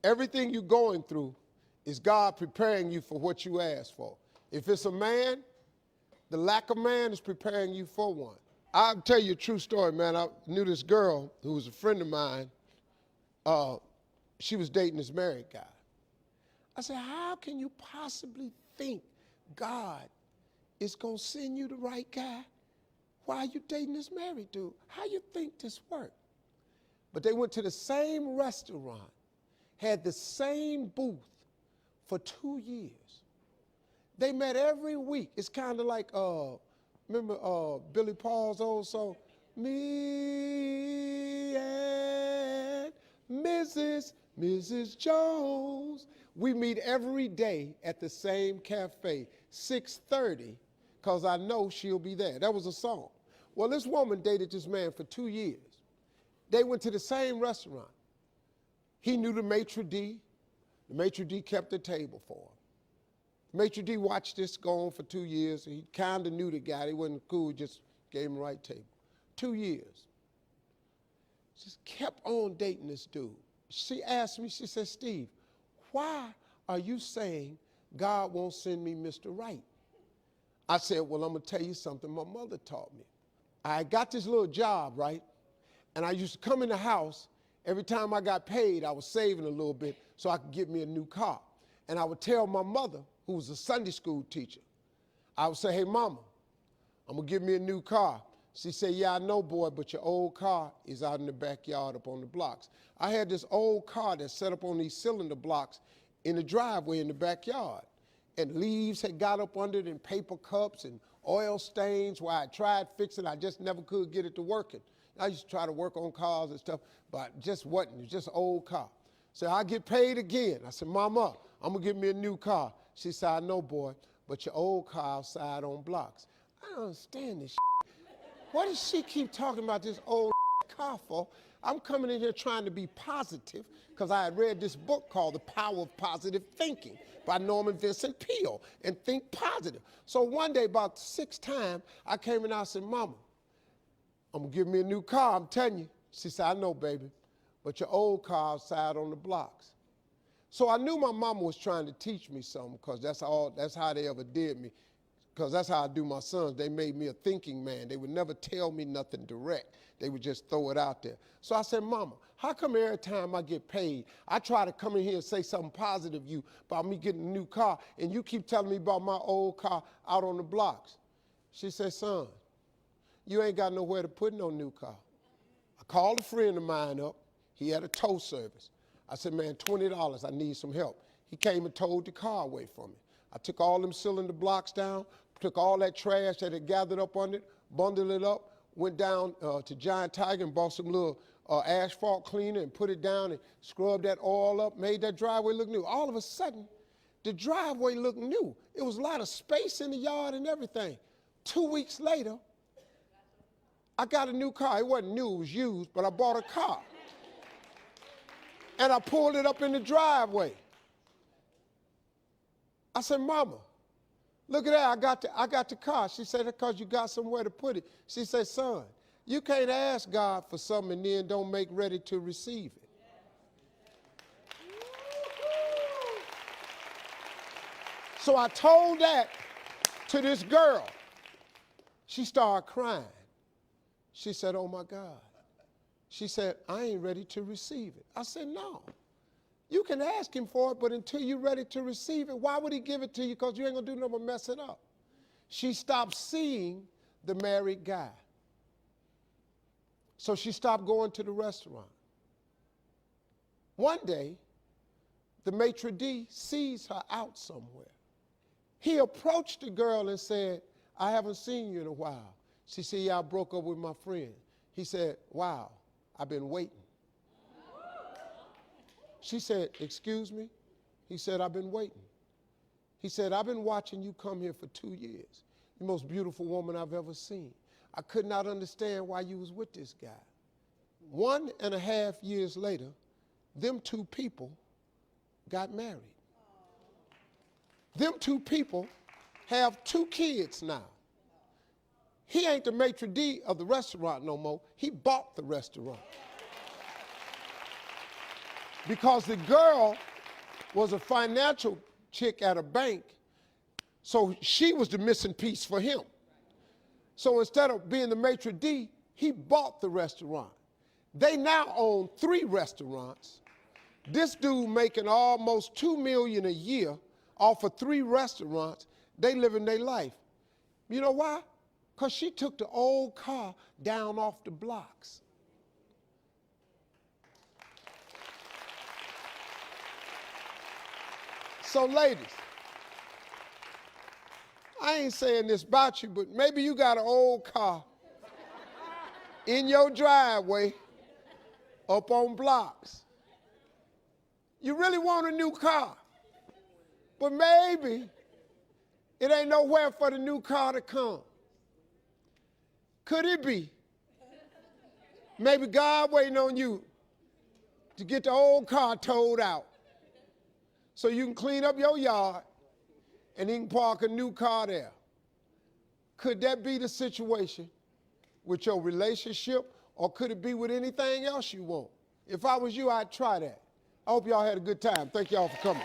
Everything you're going through is God preparing you for what you asked for. If it's a man, the lack of man is preparing you for one. I'll tell you a true story, man. I knew this girl who was a friend of mine. She was dating this married guy. I said, how can you possibly think God is going to send you the right guy while you dating this married dude? How you think this worked? But they went to the same restaurant, had the same booth for 2 years. They met every week. It's kind of like, remember Billy Paul's old song, Me and Mrs. Jones. We meet every day at the same cafe, 6:30, because I know she'll be there. That was a song. Well, this woman dated this man for 2 years. They went to the same restaurant. He knew the maitre d'. The maitre d' kept the table for him. The maitre d' watched this go on for 2 years. He kind of knew the guy. He wasn't cool, just gave him the right table. 2 years. Just kept on dating this dude. She asked me, she said, Steve, why are you saying God won't send me Mr. Right? I said, well, I'm going to tell you something my mother taught me. I got this little job, right? And I used to come in the house. Every time I got paid, I was saving a little bit so I could get me a new car. And I would tell my mother, who was a Sunday school teacher, I would say, hey, mama, I'm going to get me a new car. She said, yeah, I know, boy, but your old car is out in the backyard up on the blocks. I had this old car that's set up on these cylinder blocks in the driveway in the backyard. And leaves had got up under it and paper cups and oil stains where I tried fixing it. I just never could get it to working. I used to try to work on cars and stuff, but it just wasn't. It was just an old car. So I get paid again. I said, Mama, I'm going to get me a new car. She said, I know, boy, but your old car outside on blocks. I don't understand this shit. What does she keep talking about this old car for? I'm coming in here trying to be positive because I had read this book called The Power of Positive Thinking by Norman Vincent Peale, and think positive. So one day, about the 6th time, I came in and I said, Mama, I'm going to give me a new car, I'm telling you. She said, I know, baby, but your old car outside on the blocks. So I knew my mama was trying to teach me something because that's how they ever did me. Because that's how I do my sons. They made me a thinking man. They would never tell me nothing direct. They would just throw it out there. So I said, Mama, how come every time I get paid, I try to come in here and say something positive to you about me getting a new car, and you keep telling me about my old car out on the blocks? She said, son, you ain't got nowhere to put no new car. I called a friend of mine up. He had a tow service. I said, man, $20, I need some help. He came and towed the car away from me. I took all them cylinder blocks down, took all that trash that had gathered up on it, bundled it up, went down to Giant Tiger and bought some little asphalt cleaner and put it down and scrubbed that oil up, made that driveway look new. All of a sudden, the driveway looked new. It was a lot of space in the yard and everything. 2 weeks later, I got a new car. It wasn't new, it was used, but I bought a car. And I pulled it up in the driveway. I said, Mama, look at that, I got the car. She said, that's because you got somewhere to put it. She said, son, you can't ask God for something and then don't make ready to receive it. So I told that to this girl. She started crying. She said, oh my God. She said, I ain't ready to receive it. I said, no. You can ask him for it, but until you're ready to receive it, why would he give it to you? Because you ain't going to do nothing but mess it up. She stopped seeing the married guy. So she stopped going to the restaurant. One day, the maitre d' sees her out somewhere. He approached the girl and said, I haven't seen you in a while. She said, yeah, I broke up with my friend. He said, wow, I've been waiting. She said, excuse me? He said, I've been waiting. He said, I've been watching you come here for 2 years. The most beautiful woman I've ever seen. I could not understand why you was with this guy. 1.5 years later, them two people got married. Them two people have 2 kids now. He ain't the maitre d' of the restaurant no more. He bought the restaurant. because the girl was a financial chick at a bank, so she was the missing piece for him. So instead of being the maitre d', he bought the restaurant. They now own 3 restaurants. This dude making almost $2 million a year off of 3 restaurants. They living their life. You know why? Because she took the old car down off the blocks. So ladies, I ain't saying this about you, but maybe you got an old car in your driveway up on blocks. You really want a new car, but maybe it ain't nowhere for the new car to come. Could it be? Maybe God waiting on you to get the old car towed out so you can clean up your yard and he can park a new car there. Could that be the situation with your relationship, or could it be with anything else you want? If I was you, I'd try that. I hope y'all had a good time. Thank y'all for coming.